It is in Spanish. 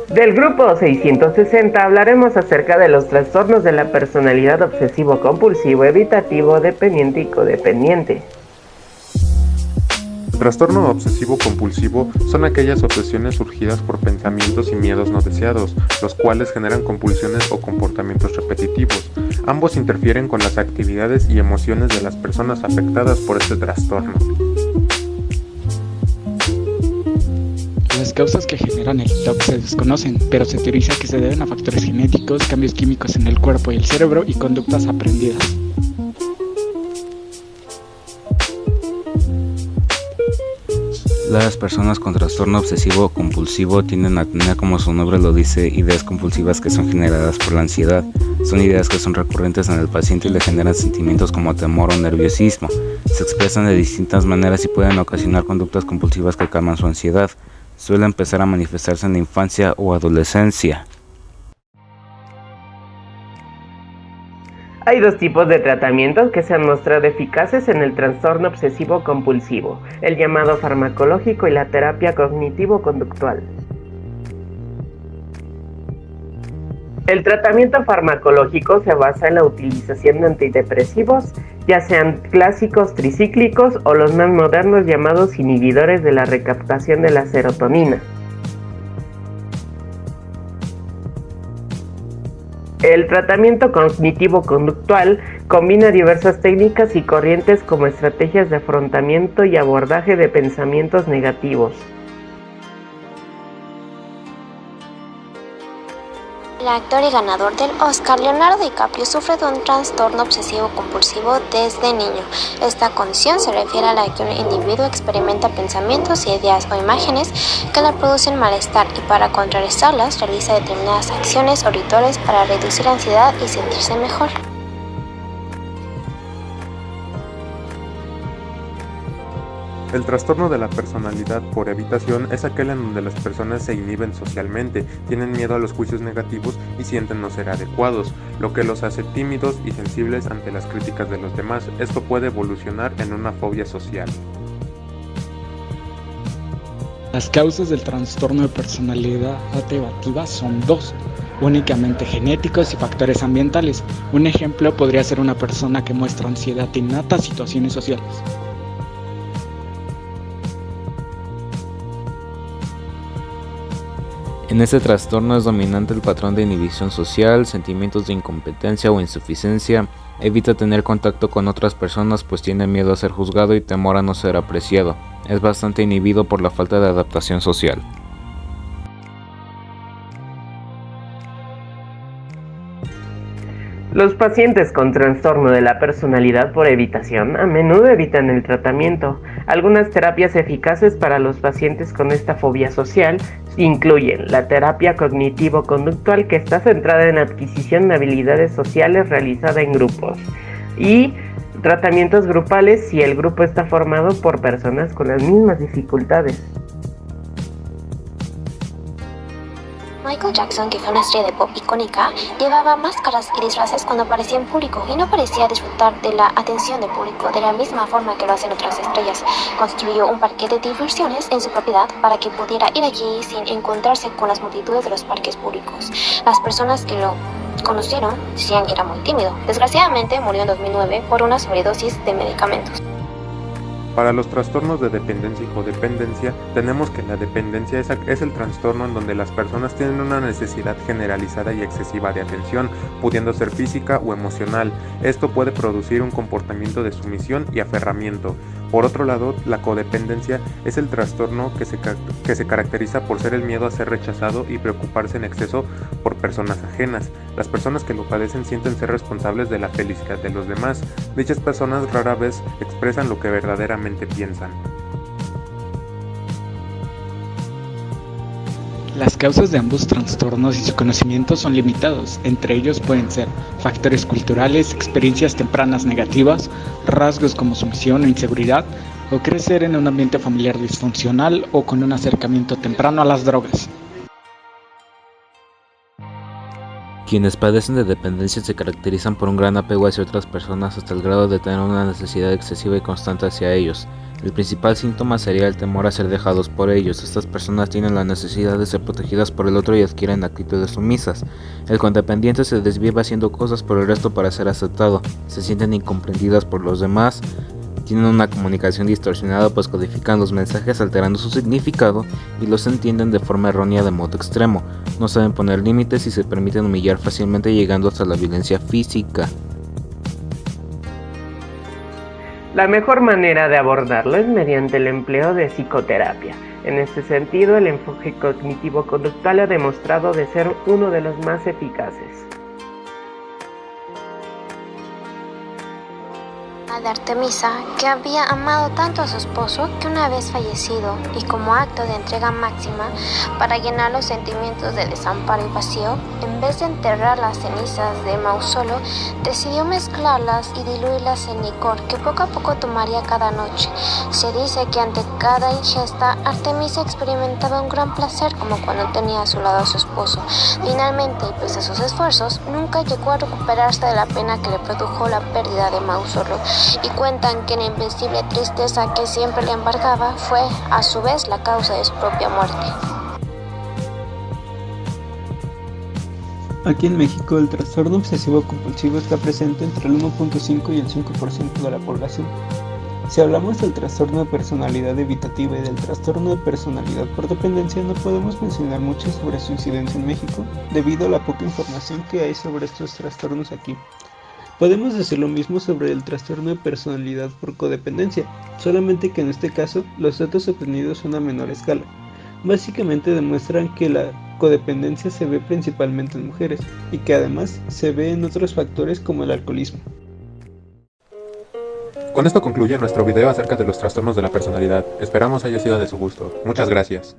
Del grupo 660 hablaremos acerca de los trastornos de la personalidad obsesivo-compulsivo, evitativo, dependiente y codependiente. El trastorno obsesivo-compulsivo son aquellas obsesiones surgidas por pensamientos y miedos no deseados, los cuales generan compulsiones o comportamientos repetitivos. Ambos interfieren con las actividades y emociones de las personas afectadas por este trastorno. Las causas que generan el TOC se desconocen, pero se teoriza que se deben a factores genéticos, cambios químicos en el cuerpo y el cerebro y conductas aprendidas. Las personas con trastorno obsesivo compulsivo tienden a tener, como su nombre lo dice, ideas compulsivas que son generadas por la ansiedad. Son ideas que son recurrentes en el paciente y le generan sentimientos como temor o nerviosismo. Se expresan de distintas maneras y pueden ocasionar conductas compulsivas que calman su ansiedad. Suele empezar a manifestarse en la infancia o adolescencia. Hay dos tipos de tratamientos que se han mostrado eficaces en el trastorno obsesivo-compulsivo, el llamado farmacológico y la terapia cognitivo-conductual. El tratamiento farmacológico se basa en la utilización de antidepresivos, ya sean clásicos tricíclicos o los más modernos llamados inhibidores de la recaptación de la serotonina. El tratamiento cognitivo-conductual combina diversas técnicas y corrientes como estrategias de afrontamiento y abordaje de pensamientos negativos. El actor y ganador del Oscar, Leonardo DiCaprio, sufre de un trastorno obsesivo-compulsivo desde niño. Esta condición se refiere a la que un individuo experimenta pensamientos, ideas o imágenes que le producen malestar y para contrarrestarlas realiza determinadas acciones o rituales para reducir la ansiedad y sentirse mejor. El trastorno de la personalidad por evitación es aquel en donde las personas se inhiben socialmente, tienen miedo a los juicios negativos y sienten no ser adecuados, lo que los hace tímidos y sensibles ante las críticas de los demás. Esto puede evolucionar en una fobia social. Las causas del trastorno de personalidad evitativa son dos, únicamente genéticos y factores ambientales. Un ejemplo podría ser una persona que muestra ansiedad innata a situaciones sociales. En este trastorno es dominante el patrón de inhibición social, sentimientos de incompetencia o insuficiencia, evita tener contacto con otras personas pues tiene miedo a ser juzgado y temor a no ser apreciado. Es bastante inhibido por la falta de adaptación social. Los pacientes con trastorno de la personalidad por evitación a menudo evitan el tratamiento. Algunas terapias eficaces para los pacientes con esta fobia social incluyen la terapia cognitivo-conductual, que está centrada en la adquisición de habilidades sociales realizada en grupos, y tratamientos grupales si el grupo está formado por personas con las mismas dificultades. Michael Jackson, que fue una estrella de pop icónica, llevaba máscaras y disfraces cuando aparecía en público y no parecía disfrutar de la atención del público de la misma forma que lo hacen otras estrellas. Construyó un parque de diversiones en su propiedad para que pudiera ir allí sin encontrarse con las multitudes de los parques públicos. Las personas que lo conocieron decían que era muy tímido. Desgraciadamente murió en 2009 por una sobredosis de medicamentos. Para los trastornos de dependencia y codependencia, tenemos que la dependencia es el trastorno en donde las personas tienen una necesidad generalizada y excesiva de atención, pudiendo ser física o emocional. Esto puede producir un comportamiento de sumisión y aferramiento. Por otro lado, la codependencia es el trastorno que se caracteriza por ser el miedo a ser rechazado y preocuparse en exceso por personas ajenas. Las personas que lo padecen sienten ser responsables de la felicidad de los demás. Dichas personas rara vez expresan lo que verdaderamente piensan. Las causas de ambos trastornos y su conocimiento son limitados. Entre ellos pueden ser factores culturales, experiencias tempranas negativas, rasgos como sumisión o inseguridad, o crecer en un ambiente familiar disfuncional o con un acercamiento temprano a las drogas. Quienes padecen de dependencia se caracterizan por un gran apego hacia otras personas hasta el grado de tener una necesidad excesiva y constante hacia ellos. El principal síntoma sería el temor a ser dejados por ellos. Estas personas tienen la necesidad de ser protegidas por el otro y adquieren actitudes sumisas. El codependiente se desvive haciendo cosas por el resto para ser aceptado. Se sienten incomprendidas por los demás. Tienen una comunicación distorsionada, pues codifican los mensajes alterando su significado y los entienden de forma errónea de modo extremo. No saben poner límites y se permiten humillar fácilmente, llegando hasta la violencia física. La mejor manera de abordarlo es mediante el empleo de psicoterapia. En este sentido, el enfoque cognitivo-conductual ha demostrado de ser uno de los más eficaces. De Artemisa, que había amado tanto a su esposo que una vez fallecido, y como acto de entrega máxima para llenar los sentimientos de desamparo y vacío, en vez de enterrar las cenizas de Mausolo, decidió mezclarlas y diluirlas en licor que poco a poco tomaría cada noche. Se dice que ante cada ingesta, Artemisa experimentaba un gran placer, como cuando tenía a su lado a su esposo. Finalmente, y pese a sus esfuerzos, nunca llegó a recuperarse de la pena que le produjo la pérdida de Mausolo. Y cuentan que la invencible tristeza que siempre le embargaba fue, a su vez, la causa de su propia muerte. Aquí en México, el trastorno obsesivo-compulsivo está presente entre el 1.5 y el 5% de la población. Si hablamos del trastorno de personalidad evitativa y del trastorno de personalidad por dependencia, no podemos mencionar mucho sobre su incidencia en México, debido a la poca información que hay sobre estos trastornos aquí. Podemos decir lo mismo sobre el trastorno de personalidad por codependencia, solamente que en este caso los datos obtenidos son a menor escala. Básicamente demuestran que la codependencia se ve principalmente en mujeres y que además se ve en otros factores como el alcoholismo. Con esto concluye nuestro video acerca de los trastornos de la personalidad. Esperamos haya sido de su gusto. Muchas gracias.